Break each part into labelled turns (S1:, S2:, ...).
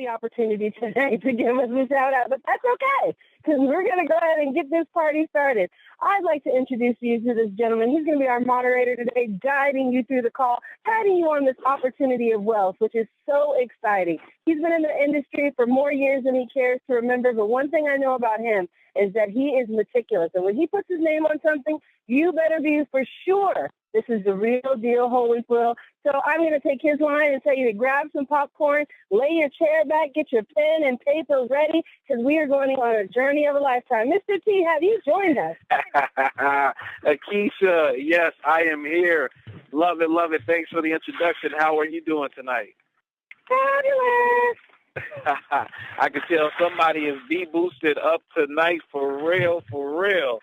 S1: the opportunity today to give us a shout out, but that's okay, because we're going to go ahead and get this party started. I'd like to introduce you to this gentleman. He's going to be our moderator today, guiding you through the call, guiding you on this opportunity of wealth, which is so exciting. He's been in the industry for more years than he cares to remember, but one thing I know about him is that he is meticulous. And when he puts his name on something, you better be for sure this is the real deal, Holy Will. So I'm going to take his line and tell you to grab some popcorn, lay your chair back, get your pen and paper ready, because we are going on a journey of a lifetime. Mr. T, have you joined us?
S2: Nikisha, yes, I am here. Love it, love it. Thanks for the introduction. How are you doing tonight?
S1: Fabulous.
S2: I can tell somebody is de-boosted up tonight for real, for real.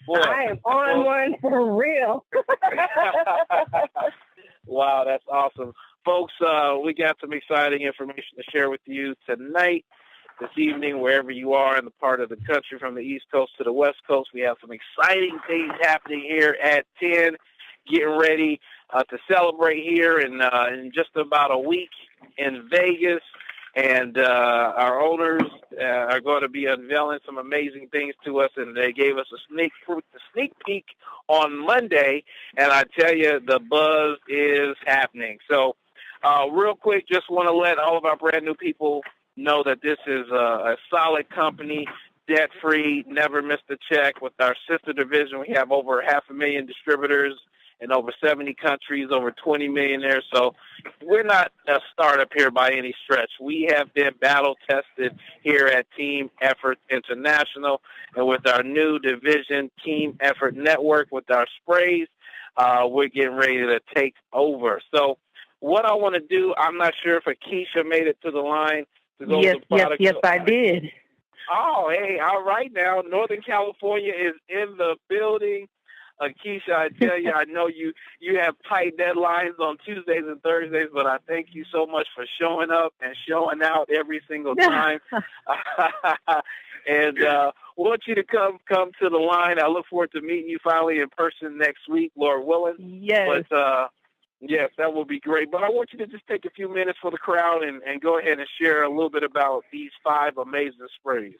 S2: Boy.
S1: I am on one for real.
S2: Wow, that's awesome. Folks, we got some exciting information to share with you tonight, this evening, wherever you are in the part of the country, from the East Coast to the West Coast. We have some exciting things happening here at 10, getting ready to celebrate here in just about a week in Vegas. And our owners are going to be unveiling some amazing things to us, and they gave us a sneak peek on Monday, and I tell you, the buzz is happening. So real quick, just want to let all of our brand new people know that this is a solid company, debt-free, never missed a check. With our sister division, we have over 500,000 distributors in over 70 countries, over 20 millionaires. So we're not a startup here by any stretch. We have been battle-tested here at Team Effort International. And with our new division, Team Effort Network, with our sprays, we're getting ready to take over. So what I want to do, I'm not sure if Nikisha made it to the line to go with the product.
S1: Yes, I did.
S2: Oh, hey, all right now. Northern California is in the building. Nikisha, I tell you, I know you have tight deadlines on Tuesdays and Thursdays, but I thank you so much for showing up and showing out every single time. And want you to come to the line. I look forward to meeting you finally in person next week, Lord willing.
S1: Yes.
S2: But, yes, that will be great. But I want you to just take a few minutes for the crowd and go ahead and share a little bit about these 5 amazing sprays.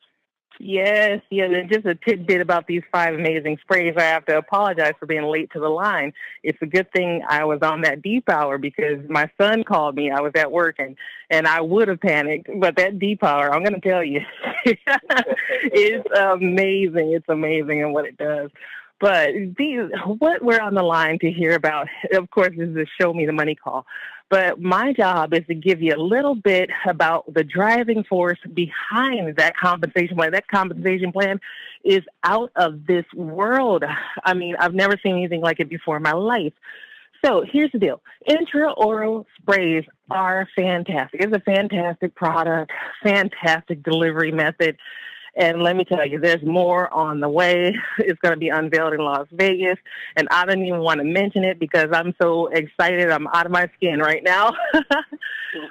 S1: Yes, and just a tidbit about these 5 amazing sprays. I have to apologize for being late to the line. It's a good thing I was on that deep hour, because my son called me. I was at work, and I would have panicked. But that deep hour, I'm going to tell you, it's amazing. It's amazing in what it does. But what we're on the line to hear about, of course, is the Show Me the Money call. But my job is to give you a little bit about the driving force behind that compensation plan. That compensation plan is out of this world. I mean, I've never seen anything like it before in my life. So here's the deal. Intraoral sprays are fantastic. It's a fantastic product, fantastic delivery method. And let me tell you, there's more on the way. It's going to be unveiled in Las Vegas. And I don't even want to mention it because I'm so excited. I'm out of my skin right now.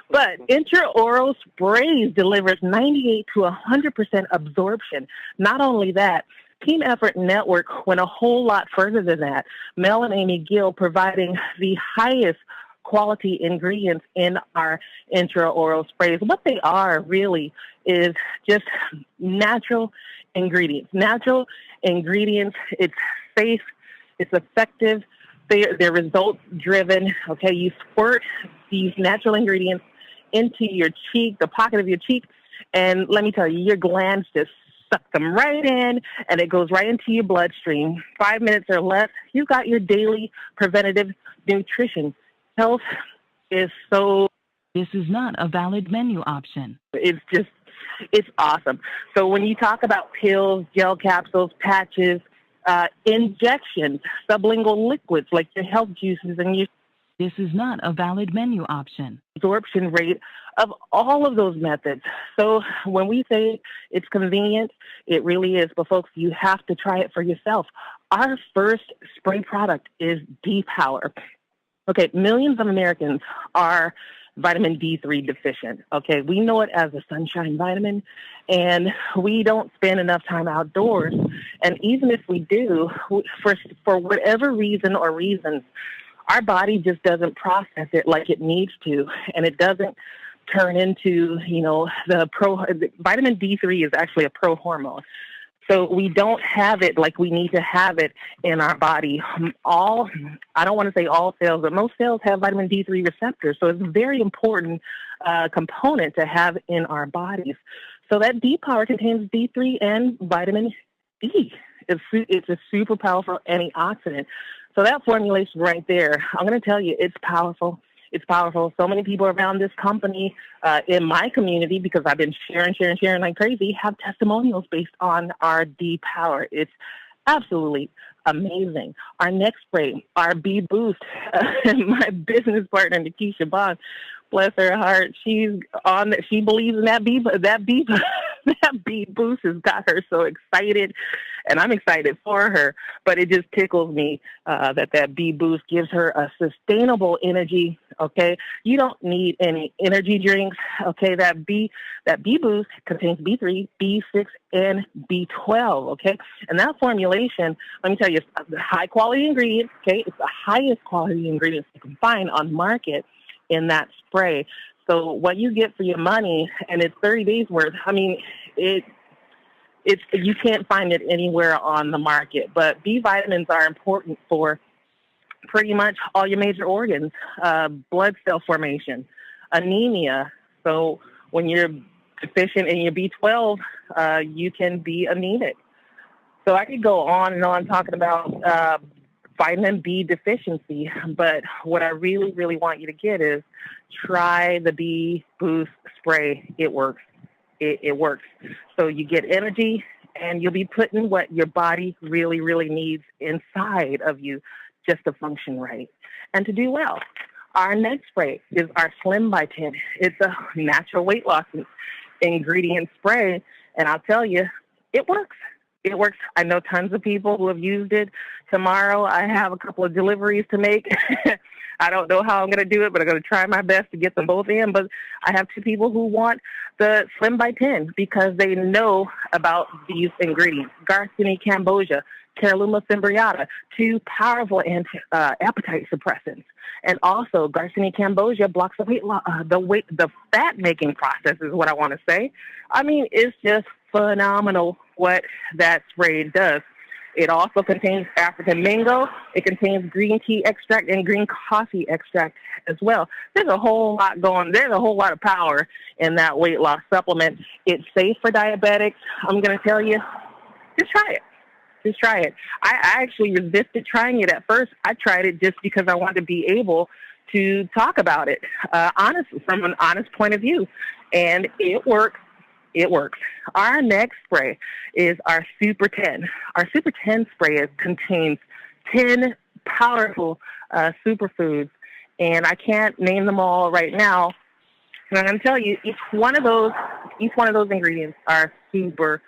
S1: But intraoral sprays delivers 98 to 100% absorption. Not only that, Team Effort Network went a whole lot further than that. Mel and Amy Gill providing the highest quality ingredients in our intraoral sprays. What they are really is just natural ingredients. Natural ingredients, it's safe, it's effective, they're results driven. Okay, you squirt these natural ingredients into your cheek, the pocket of your cheek, and let me tell you, your glands just suck them right in, and it goes right into your bloodstream. 5 minutes or less, you've got your daily preventative nutrition. Health is so...
S3: This is not a valid menu option.
S1: It's awesome. So when you talk about pills, gel capsules, patches, injections, sublingual liquids like your health juices and your...
S3: This is not a valid menu option.
S1: Absorption rate of all of those methods. So when we say it's convenient, it really is. But folks, you have to try it for yourself. Our first spray product is D-Power. Okay, millions of Americans are vitamin D3 deficient. Okay, we know it as a sunshine vitamin, and we don't spend enough time outdoors. And even if we do, for whatever reason or reasons, our body just doesn't process it like it needs to, and it doesn't turn into, vitamin D3 is actually a pro-hormone. So we don't have it like we need to have it in our body. I don't want to say all cells, but most cells have vitamin D3 receptors. So it's a very important component to have in our bodies. So that D power contains D3 and vitamin E. It's a super powerful antioxidant. So that formulation right there, I'm going to tell you, it's powerful. It's powerful. So many people around this company in my community, because I've been sharing like crazy, have testimonials based on our D power. It's absolutely amazing. Our next spray, our B boost, my business partner, Nikisha Bond, bless her heart, she believes in that B that B boost has got her so excited, and I'm excited for her. But it just tickles me that B boost gives her a sustainable energy. Okay, you don't need any energy drinks. Okay, that B boost contains B3, B6, and B12. Okay, and that formulation, let me tell you, it's a high quality ingredient. Okay, it's the highest quality ingredients you can find on market in that spray. So what you get for your money, and it's 30 days worth. I mean, it's you can't find it anywhere on the market. But B vitamins are important for pretty much all your major organs, blood cell formation, anemia. So when you're deficient in your B12, you can be anemic. So I could go on and on talking about vitamin B deficiency, but what I really, really want you to get is try the B Boost spray. It works. It works. So you get energy, and you'll be putting what your body really, really needs inside of you just to function right and to do well. Our next spray is our Slim by 10. It's a natural weight loss ingredient spray, and I'll tell you, it works. It works. I know tons of people who have used it. Tomorrow, I have a couple of deliveries to make. I don't know how I'm going to do it, but I'm going to try my best to get them both in. But I have two people who want the Slim by 10 because they know about these ingredients. Garcinia cambogia, Caralluma fimbriata, two powerful appetite suppressants. And also, Garcinia cambogia blocks the fat-making process is what I want to say. I mean, it's just phenomenal what that spray does. It also contains African mango. It contains green tea extract and green coffee extract as well. There's a whole lot of power in that weight loss supplement. It's safe for diabetics. I'm going to tell you, just try it. Just try it. I actually resisted trying it at first. I tried it just because I wanted to be able to talk about it from an honest point of view. And it works. It works. Our next spray is our Super 10. Our Super 10 spray contains 10 powerful superfoods, and I can't name them all right now. And I'm going to tell you, each one of those ingredients are super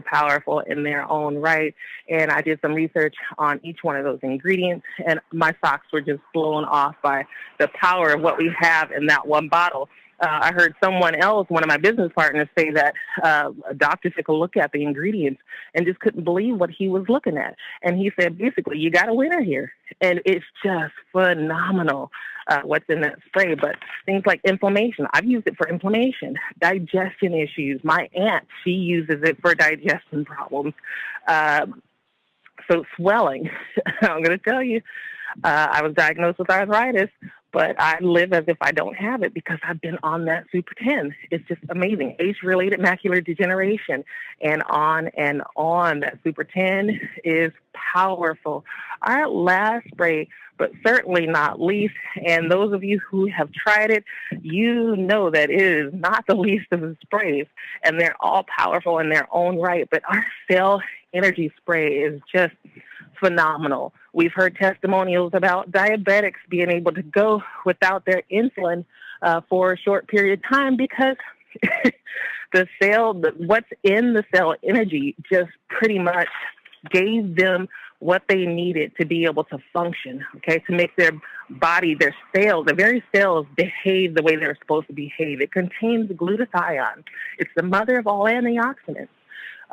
S1: powerful in their own right. And I did some research on each one of those ingredients, and my socks were just blown off by the power of what we have in that one bottle. I heard someone else, one of my business partners, say that a doctor took a look at the ingredients and just couldn't believe what he was looking at. And he said, basically, you got a winner here. And it's just phenomenal what's in that spray. But things like inflammation, I've used it for inflammation, digestion issues. My aunt, she uses it for digestion problems. So swelling, I'm going to tell you, I was diagnosed with arthritis, but I live as if I don't have it because I've been on that Super 10. It's just amazing. Age-related macular degeneration and on and on. That Super 10 is powerful. Our last spray, but certainly not least, and those of you who have tried it, you know that it is not the least of the sprays, and they're all powerful in their own right. But our Cell Energy Spray is just phenomenal. We've heard testimonials about diabetics being able to go without their insulin for a short period of time because what's in the Cell Energy just pretty much gave them what they needed to be able to function, okay, to make their body, their cells, the very cells behave the way they're supposed to behave. It contains glutathione. It's the mother of all antioxidants.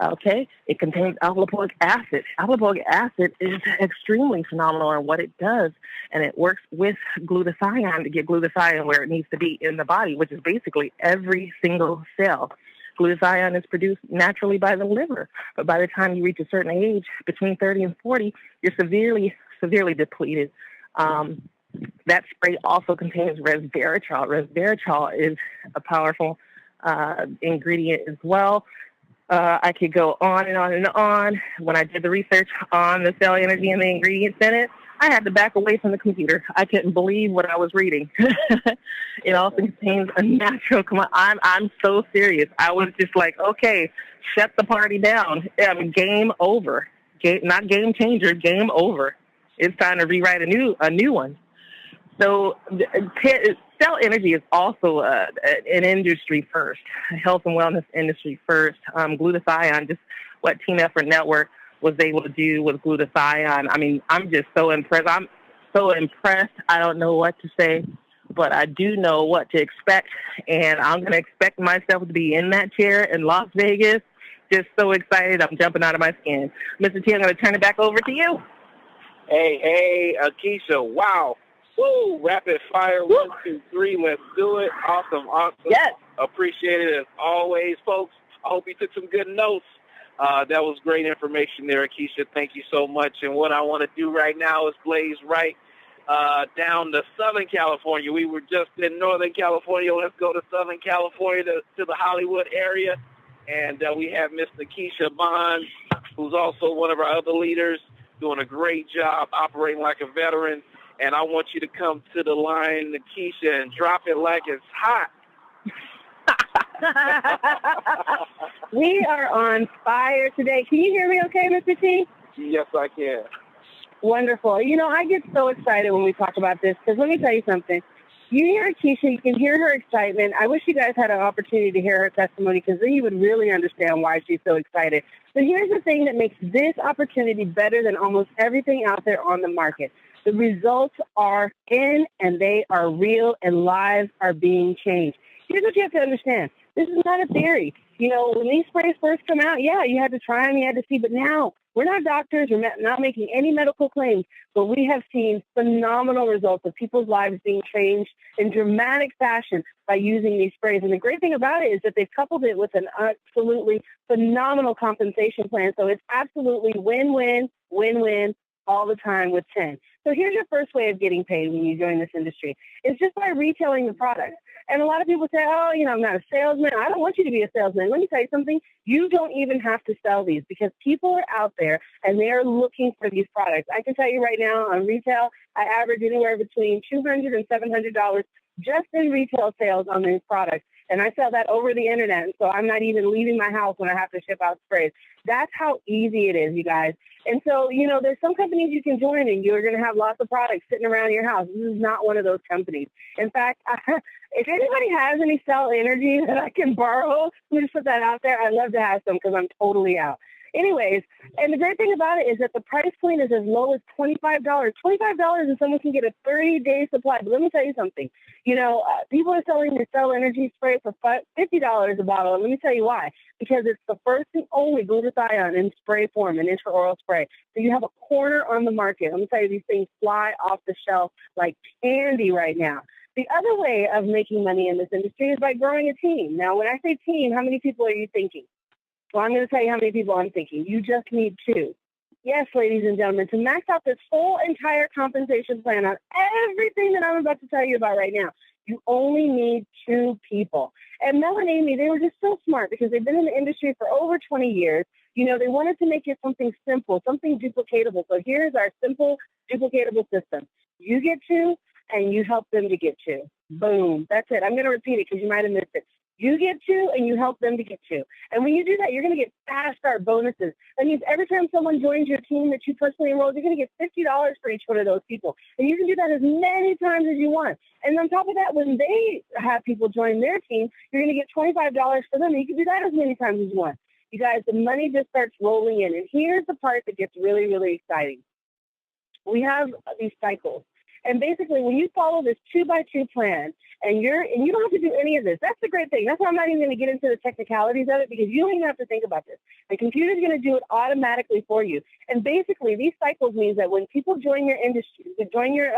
S1: Okay, it contains alpha-lipoic acid. Alpha-lipoic acid is extremely phenomenal in what it does, and it works with glutathione to get glutathione where it needs to be in the body, which is basically every single cell. Glutathione is produced naturally by the liver, but by the time you reach a certain age, between 30 and 40, you're severely depleted. That spray also contains resveratrol. Resveratrol is a powerful ingredient as well. I could go on and on and on. When I did the research on the cell energy and the ingredients in it, I had to back away from the computer. I couldn't believe what I was reading. It also contains a natural. I'm so serious. I was just like, okay, shut the party down. Game over. Not game changer. Game over. It's time to rewrite a new one. So cell energy is also an industry first, a health and wellness industry first. Glutathione, just what Team Effort Network was able to do with glutathione. I mean, I'm just so impressed. I'm so impressed. I don't know what to say, but I do know what to expect, and I'm going to expect myself to be in that chair in Las Vegas. Just so excited. I'm jumping out of my skin. Mr. T, I'm going to turn it back over to you.
S2: Hey, Nikisha, wow. Woo, rapid fire, 1, 2, 3, let's do it. Awesome.
S1: Yes.
S2: Appreciate it as always, folks. I hope you took some good notes. That was great information there, Nikisha. Thank you so much. And what I want to do right now is blaze right down to Southern California. We were just in Northern California. Let's go to Southern California to the Hollywood area. And we have Miss Nikisha Bonds, who's also one of our other leaders, doing a great job operating like a veteran. And I want you to come to the line, Nikisha, and drop it like it's hot.
S4: We are on fire today. Can you hear me okay, Mr. T?
S2: Yes, I can.
S4: Wonderful. You know, I get so excited when we talk about this because let me tell you something. You hear Keisha, you can hear her excitement. I wish you guys had an opportunity to hear her testimony because then you would really understand why she's so excited. But here's the thing that makes this opportunity better than almost everything out there on the market. The results are in, and they are real, and lives are being changed. Here's what you have to understand. This is not a theory. You know, when these sprays first come out, yeah, you had to try them, you had to see. But now, we're not doctors. We're not making any medical claims. But we have seen phenomenal results of people's lives being changed in dramatic fashion by using these sprays. And the great thing about it is that they've coupled it with an absolutely phenomenal compensation plan. So it's absolutely win-win, win-win, all the time with 10. So here's your first way of getting paid when you join this industry. It's just by retailing the product. And a lot of people say, oh, you know, I'm not a salesman. I don't want you to be a salesman. Let me tell you something. You don't even have to sell these because people are out there and they are looking for these products. I can tell you right now on retail, I average anywhere between $200 and $700 just in retail sales on these products. And I sell that over the internet. So I'm not even leaving my house when I have to ship out sprays. That's how easy it is, you guys. And so, you know, there's some companies you can join and you're going to have lots of products sitting around your house. This is not one of those companies. In fact, if anybody has any cell energy that I can borrow, let me just put that out there. I'd love to have some because I'm totally out. Anyways, and the great thing about it is that the price point is as low as $25. $25 and someone can get a 30-day supply. But let me tell you something. You know, people are selling the Cell Energy spray for $50 a bottle. And let me tell you why. Because it's the first and only glutathione in spray form, an intraoral spray. So you have a corner on the market. Let me tell you, these things fly off the shelf like candy right now. The other way of making money in this industry is by growing a team. Now, when I say team, how many people are you thinking? Well, I'm going to tell you how many people I'm thinking. You just need 2. Yes, ladies and gentlemen, to max out this whole entire compensation plan on everything that I'm about to tell you about right now, you only need 2 people. And Mel and Amy, they were just so smart because they've been in the industry for over 20 years. You know, they wanted to make it something simple, something duplicatable. So here's our simple duplicatable system. You get 2, and you help them to get 2. Boom. That's it. I'm going to repeat it because you might have missed it. You get 2 and you help them to get 2. And when you do that, you're going to get fast start bonuses. That means every time someone joins your team that you personally enrolled, you're going to get $50 for each one of those people. And you can do that as many times as you want. And on top of that, when they have people join their team, you're going to get $25 for them. And you can do that as many times as you want. You guys, the money just starts rolling in. And here's the part that gets really, really exciting. We have these cycles. And basically, when you follow this 2x2 plan, and you don't have to do any of this. That's the great thing. That's why I'm not even going to get into the technicalities of it, because you don't even have to think about this. The computer's going to do it automatically for you. And basically, these cycles means that when people join your industry, they join your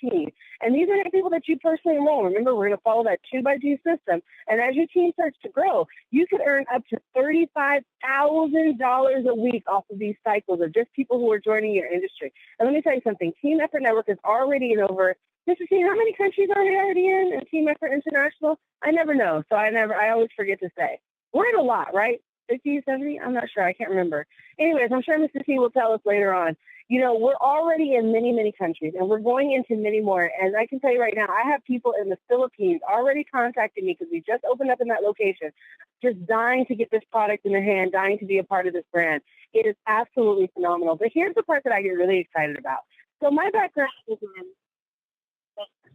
S4: team, and these are the people that you personally enroll. Remember, we're going to follow that 2x2 system. And as your team starts to grow, you could earn up to $35,000 a week off of these cycles of just people who are joining your industry. And let me tell you something. Team Effort Network is already in over, Mr. T, how many countries are we already in Team Effort International? I never know. So I always forget to say. We're in a lot, right? 50, 70? I'm not sure. I can't remember. Anyways, I'm sure Mr. T will tell us later on. You know, we're already in many, many countries, and we're going into many more. And I can tell you right now, I have people in the Philippines already contacting me because we just opened up in that location, just dying to get this product in their hand, dying to be a part of this brand. It is absolutely phenomenal. But here's the part that I get really excited about. So my background is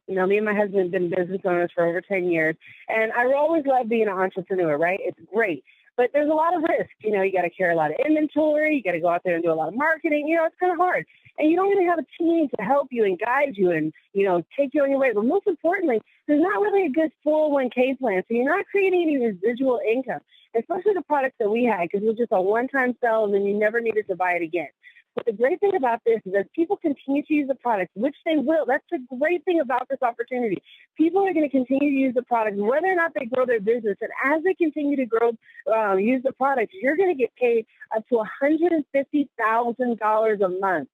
S4: you know, me and my husband have been business owners for over 10 years, and I always love being an entrepreneur, right? It's great. But there's a lot of risk. You know, you got to carry a lot of inventory. You got to go out there and do a lot of marketing. You know, it's kind of hard. And you don't really have a team to help you and guide you and, you know, take you on your way. But most importantly, there's not really a good 401k plan. So you're not creating any residual income, especially the products that we had, because it was just a one-time sell and then you never needed to buy it again. But the great thing about this is that people continue to use the product, which they will. That's the great thing about this opportunity. People are going to continue to use the product, whether or not they grow their business. And as they continue to grow, use the product, you're going to get paid up to $150,000 a month.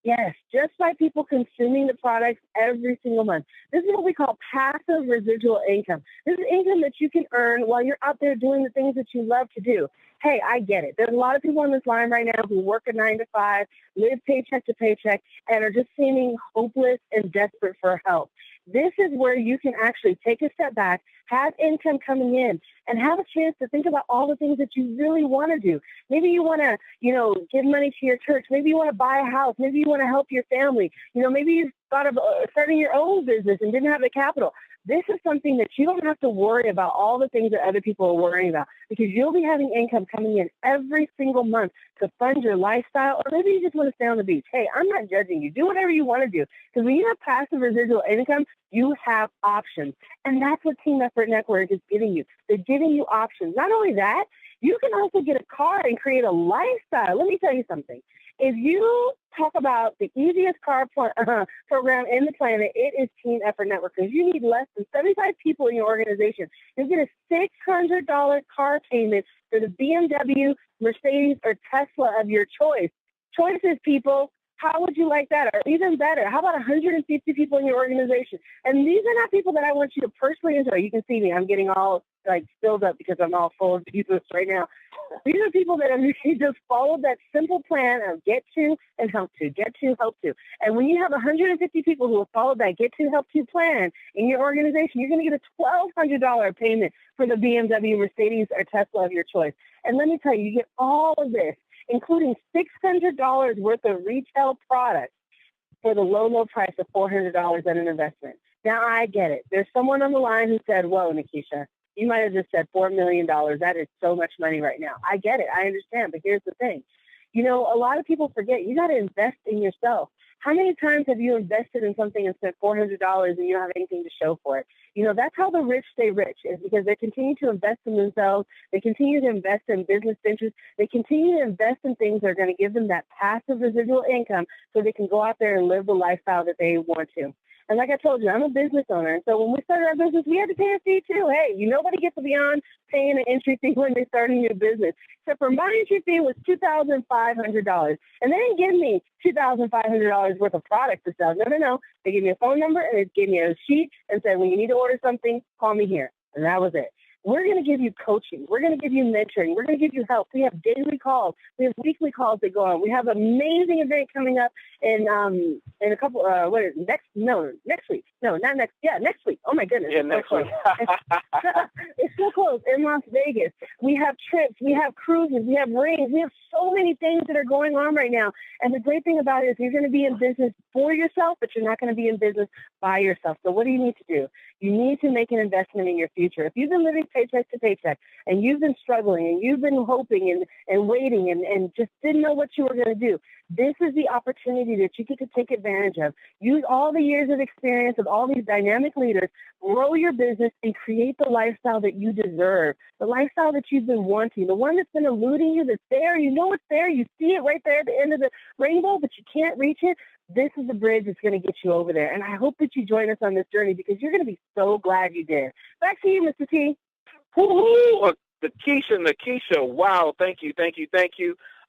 S4: Yes, just by people consuming the products every single month. This is what we call passive residual income. This is income that you can earn while you're out there doing the things that you love to do. Hey, I get it. There's a lot of people on this line right now who work a 9-to-5, live paycheck to paycheck, and are just seeming hopeless and desperate for help. This is where you can actually take a step back, have income coming in, and have a chance to think about all the things that you really want to do. Maybe you want to, you know, give money to your church. Maybe you want to buy a house. Maybe you want to help your family. You know, maybe you thought of starting your own business and didn't have the capital. This is something that you don't have to worry about all the things that other people are worrying about, because you'll be having income coming in every single month to fund your lifestyle, or maybe you just want to stay on the beach. Hey, I'm not judging you. Do whatever you want to do, because when you have passive residual income, you have options, and that's what Team Effort Network is giving you. They're giving you options. Not only that, you can also get a car and create a lifestyle. Let me tell you something. If you talk about the easiest car program in the planet, it is Team Effort Network, because you need less than 75 people in your organization. You get a $600 car payment for the BMW, Mercedes, or Tesla of your choice. Choices, people. How would you like that? Or even better, how about 150 people in your organization? And these are not people that I want you to personally enjoy. You can see me. I'm getting all like filled up because I'm all full of Jesus right now. These are people that have just followed that simple plan of get to and help to, get to, help to. And when you have 150 people who have followed that get to, help to plan in your organization, you're going to get a $1,200 payment for the BMW, Mercedes, or Tesla of your choice. And let me tell you, you get all of this, including $600 worth of retail products for the low, low price of $400 at an investment. Now, I get it. There's someone on the line who said, whoa, Nikisha, you might have just said $4 million. That is so much money right now. I get it. I understand. But here's the thing. You know, a lot of people forget you got to invest in yourself. How many times have you invested in something and spent $400 and you don't have anything to show for it? You know, that's how the rich stay rich, is because they continue to invest in themselves. They continue to invest in business ventures. They continue to invest in things that are going to give them that passive residual income so they can go out there and live the lifestyle that they want to. And like I told you, I'm a business owner. And so when we started our business, we had to pay a fee too. Hey, nobody gets beyond paying an entry fee when they're starting your business. Except for my entry fee was $2,500. And they didn't give me $2,500 worth of product to sell. No. They gave me a phone number and they gave me a sheet and said, when you need to order something, call me here. And that was it. We're going to give you coaching. We're going to give you mentoring. We're going to give you help. We have daily calls. We have weekly calls that go on. We have an amazing event coming up in a couple, next week. No, not next. Yeah, next week. Oh my goodness.
S2: Yeah, next week.
S4: It's so close in Las Vegas. We have trips. We have cruises. We have rings. We have so many things that are going on right now. And the great thing about it is you're going to be in business for yourself, but you're not going to be in business by yourself. So what do you need to do? You need to make an investment in your future. If you've been living paycheck to paycheck and you've been struggling and you've been hoping and waiting and just didn't know what you were going to do, this is the opportunity that you get to take advantage of. Use all the years of experience of all these dynamic leaders, grow your business, and create the lifestyle that you deserve, the lifestyle that you've been wanting, the one that's been eluding you, that's there. You know it's there. You see it right there at the end of the rainbow, but you can't reach it. This is the bridge that's going to get you over there. And I hope that you join us on this journey because you're going to be so glad you did. Back to you, Mr. T.
S2: Woo-hoo! Nikisha, wow, thank you.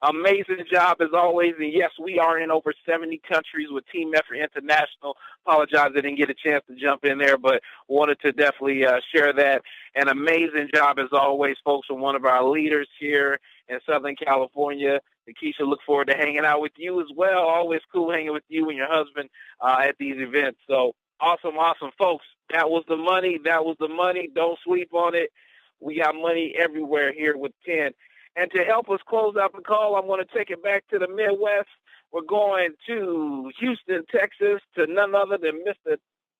S2: Amazing job as always. And yes, we are in over 70 countries with Team Effort International. Apologize I didn't get a chance to jump in there, but wanted to definitely share that. An amazing job as always, folks, from one of our leaders here in Southern California. Nikisha, look forward to hanging out with you as well. Always cool hanging with you and your husband at these events. So awesome, folks. That was the money. Don't sleep on it. We got money everywhere here with 10. And to help us close out the call, I'm going to take it back to the Midwest. We're going to Houston, Texas, to none other than Mr.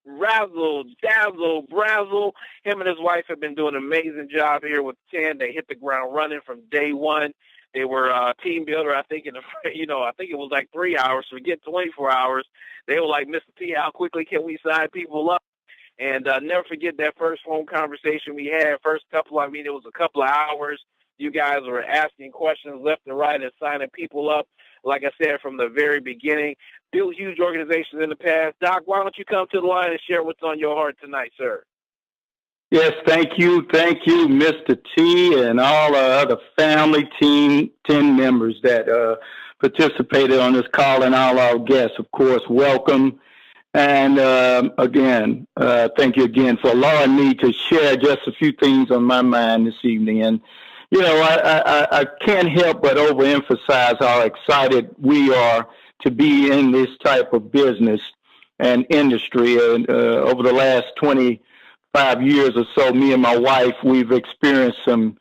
S2: Razzle, Dazzle, Brazzle. Him and his wife have been doing an amazing job here with 10. They hit the ground running from day one. They were a team builder, I think, I think it was like 3 hours. Forget 24 hours. They were like, Mr. T, how quickly can we sign people up? And never forget that first phone conversation we had. It was a couple of hours. You guys were asking questions left and right and signing people up, like I said, from the very beginning. Built huge organizations in the past. Doc, why don't you come to the line and share what's on your heart tonight, sir?
S5: Yes, thank you, Mr. T, and all our other family team, 10 members that participated on this call, and all our guests, of course, welcome. And again, thank you again for allowing me to share just a few things on my mind this evening. And I can't help but overemphasize how excited we are to be in this type of business and industry. And over the last 25 years or so, me and my wife, we've experienced some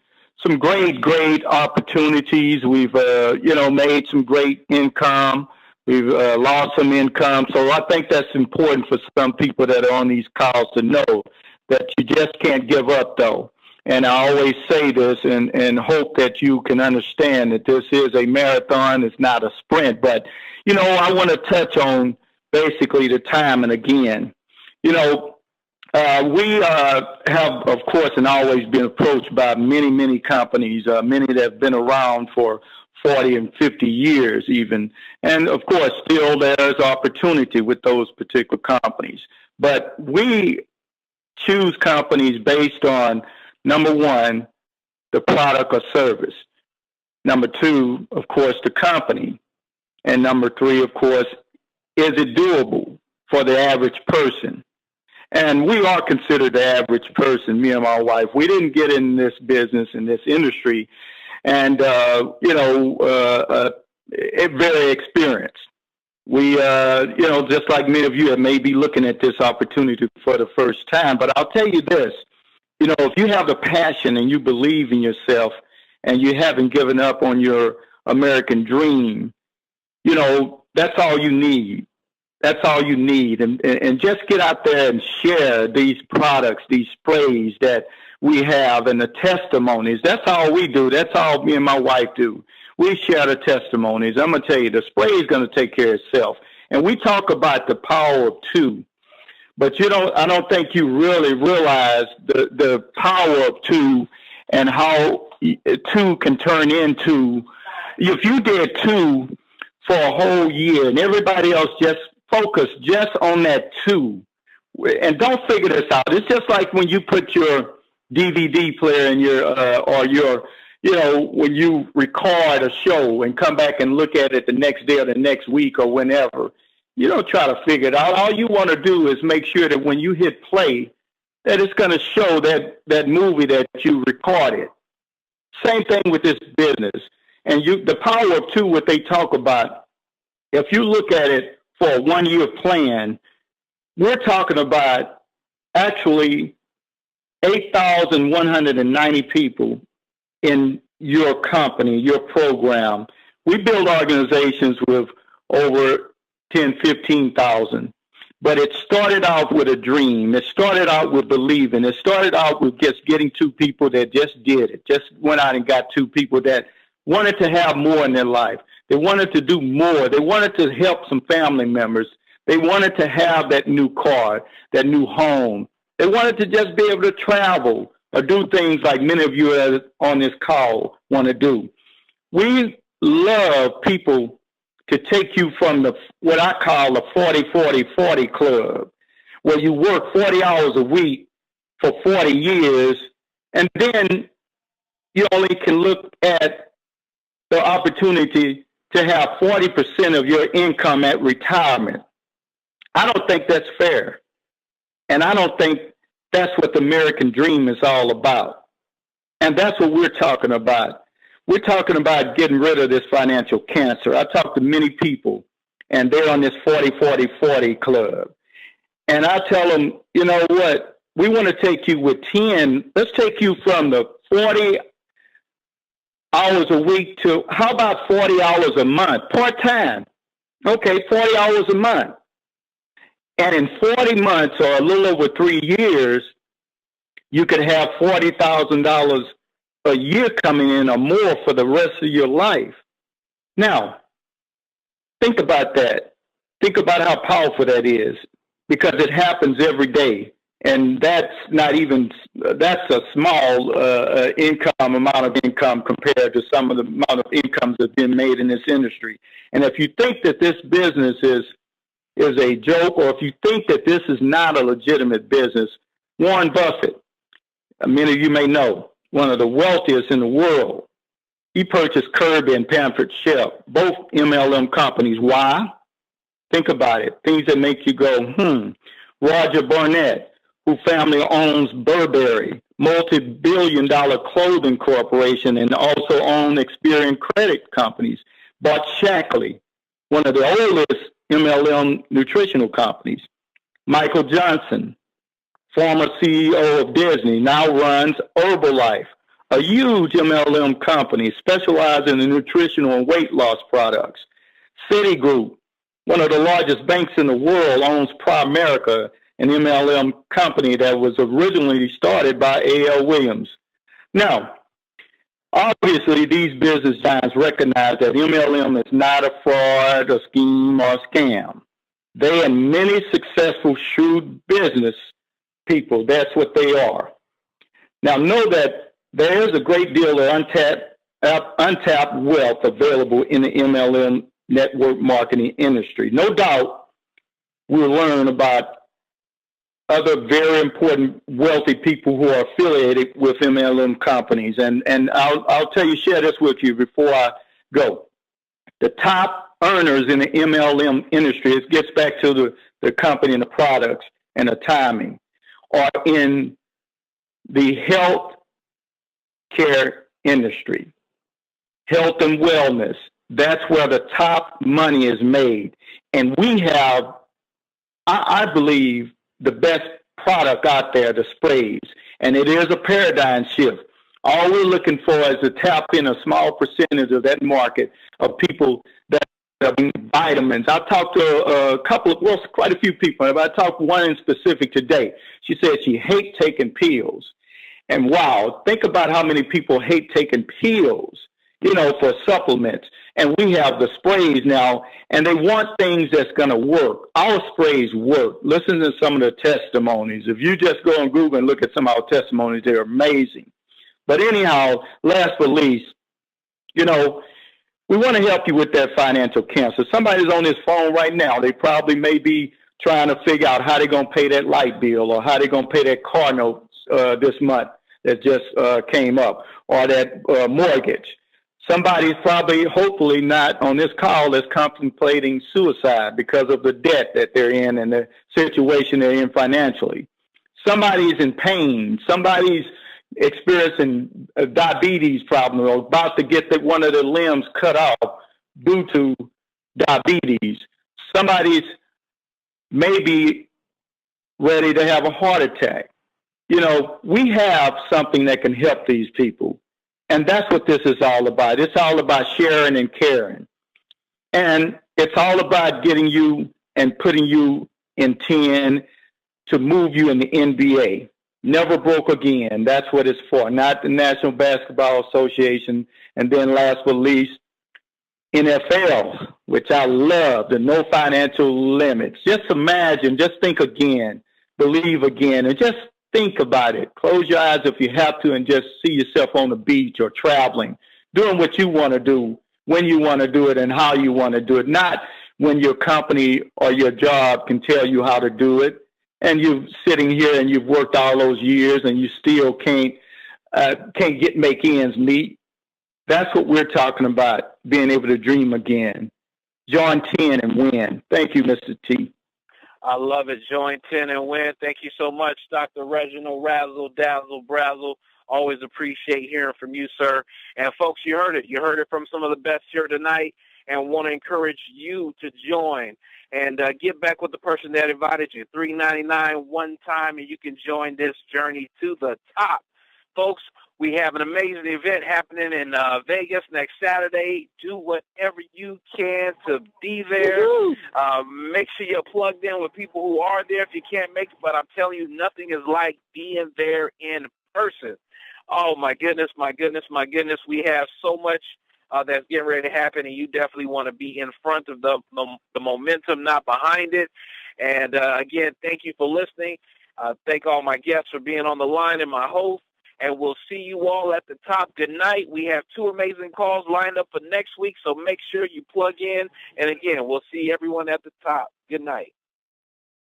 S5: great opportunities. We've, made some great income. We've lost some income. So I think that's important for some people that are on these calls to know that you just can't give up, though. And I always say this and hope that you can understand that this is a marathon. It's not a sprint. But, I want to touch on basically the time and again. We have, of course, and always been approached by many companies, many that have been around for 40 and 50 years even. And, of course, still there's opportunity with those particular companies. But we choose companies based on, number one, the product or service. Number two, of course, the company. And number three, of course, is it doable for the average person? And we are considered the average person, me and my wife. We didn't get in this business, in this industry, and, very experienced. We, just like many of you that may be looking at this opportunity for the first time. But I'll tell you this, if you have the passion and you believe in yourself and you haven't given up on your American dream, that's all you need. That's all you need. And just get out there and share these products, these sprays that we have and the testimonies. That's all we do. That's all me and my wife do. We share the testimonies. I'm going to tell you, the spray is going to take care of itself. And we talk about the power of two. But I don't think you really realize the power of two and how two can turn into, if you did two for a whole year and everybody else just focus just on that two and don't figure this out. It's just like when you put your DVD player in when you record a show and come back and look at it the next day or the next week or whenever. You don't try to figure it out. All you want to do is make sure that when you hit play, that it's going to show that movie that you recorded. Same thing with this business. And the power of two, what they talk about, if you look at it for a 1-year plan, we're talking about actually 8,190 people in your company, your program. We build organizations with over 10, 15,000. But it started out with a dream. It started out with believing. It started out with just getting two people that just did it, just went out and got two people that wanted to have more in their life. They wanted to do more. They wanted to help some family members. They wanted to have that new car, that new home. They wanted to just be able to travel or do things like many of you on this call want to do. We love people to take you from what I call the 40-40-40 club, where you work 40 hours a week for 40 years, and then you only can look at the opportunity to have 40% of your income at retirement. I don't think that's fair. And I don't think that's what the American dream is all about. And that's what we're talking about. We're talking about getting rid of this financial cancer. I talk to many people, and they're on this 40-40-40 club. And I tell them, you know what? We want to take you with 10. Let's take you from the 40 hours a week to, how about 40 hours a month, part-time? Okay, 40 hours a month. And in 40 months or a little over 3 years, you could have $40,000 a year coming in or more for the rest of your life. Now, think about that. Think about how powerful that is, because it happens every day. And that's a small amount of income compared to some of the amount of incomes that have been made in this industry. And if you think that this business is a joke, or if you think that this is not a legitimate business, Warren Buffett, many of you may know, one of the wealthiest in the world, he purchased Kirby and Pampered Chef, both MLM companies. Why? Think about it. Things that make you go, Roger Barnett, who family owns Burberry, multi-billion-dollar clothing corporation, and also owns Experian credit companies, bought Shaklee, one of the oldest MLM nutritional companies. Michael Johnson, former CEO of Disney, now runs Herbalife, a huge MLM company specializing in nutritional and weight loss products. Citigroup, one of the largest banks in the world, owns Primerica, an MLM company that was originally started by A.L. Williams. Now, obviously, these business giants recognize that MLM is not a fraud, a scheme, or a scam. They are many successful, shrewd business people. That's what they are. Now, know that there is a great deal of untapped wealth available in the MLM network marketing industry. No doubt we'll learn about other very important wealthy people who are affiliated with MLM companies. And I'll share this with you before I go. The top earners in the MLM industry, it gets back to the company and the products and the timing, are in the health care industry, health and wellness. That's where the top money is made. And we have, I believe, the best product out there, the sprays. And it is a paradigm shift. All we're looking for is to tap in a small percentage of that market of people that are vitamins. I talked to quite a few people. I talked to one in specific today. She said she hates taking pills. And wow, think about how many people hate taking pills, for supplements. And we have the sprays now, and they want things that's going to work. Our sprays work. Listen to some of the testimonies. If you just go on Google and look at some of our testimonies, they're amazing. But anyhow, last but least, we want to help you with that financial cancer. Somebody's on this phone right now. They probably may be trying to figure out how they're going to pay that light bill, or how they're going to pay that car note this month that just came up, or that mortgage. Somebody's probably, hopefully not on this call, that's contemplating suicide because of the debt that they're in and the situation they're in financially. Somebody's in pain. Somebody's experiencing a diabetes problem, or about to get one of their limbs cut off due to diabetes. Somebody's maybe ready to have a heart attack. We have something that can help these people. And that's what this is all about. It's all about sharing and caring. And it's all about getting you and putting you intend to move you in the NBA. Never broke again. That's what it's for, not the National Basketball Association. And then last but least, NFL, which I love, the no financial limits. Just imagine, just think again, believe again, and just think about it. Close your eyes if you have to and just see yourself on the beach or traveling, doing what you want to do, when you want to do it, and how you want to do it. Not when your company or your job can tell you how to do it, and you're sitting here and you've worked all those years and you still can't make ends meet. That's what we're talking about, being able to dream again. Join 10 and win. Thank you, Mr. T.
S2: I love it. Join 10 and win. Thank you so much, Dr. Reginald Razzle Dazzle Brazzle. Always appreciate hearing from you, sir. And folks, you heard it. You heard it from some of the best here tonight, and want to encourage you to join and get back with the person that invited you. $3.99 one time, and you can join this journey to the top. Folks, we have an amazing event happening in Vegas next Saturday. Do whatever you can to be there. Make sure you're plugged in with people who are there if you can't make it. But I'm telling you, nothing is like being there in person. Oh, my goodness, my goodness, my goodness. We have so much that's getting ready to happen, and you definitely want to be in front of the momentum, not behind it. And, again, thank you for listening. Thank all my guests for being on the line and my host. And we'll see you all at the top. Good night. We have 2 amazing calls lined up for next week, so make sure you plug in. And, again, we'll see everyone at the top. Good night.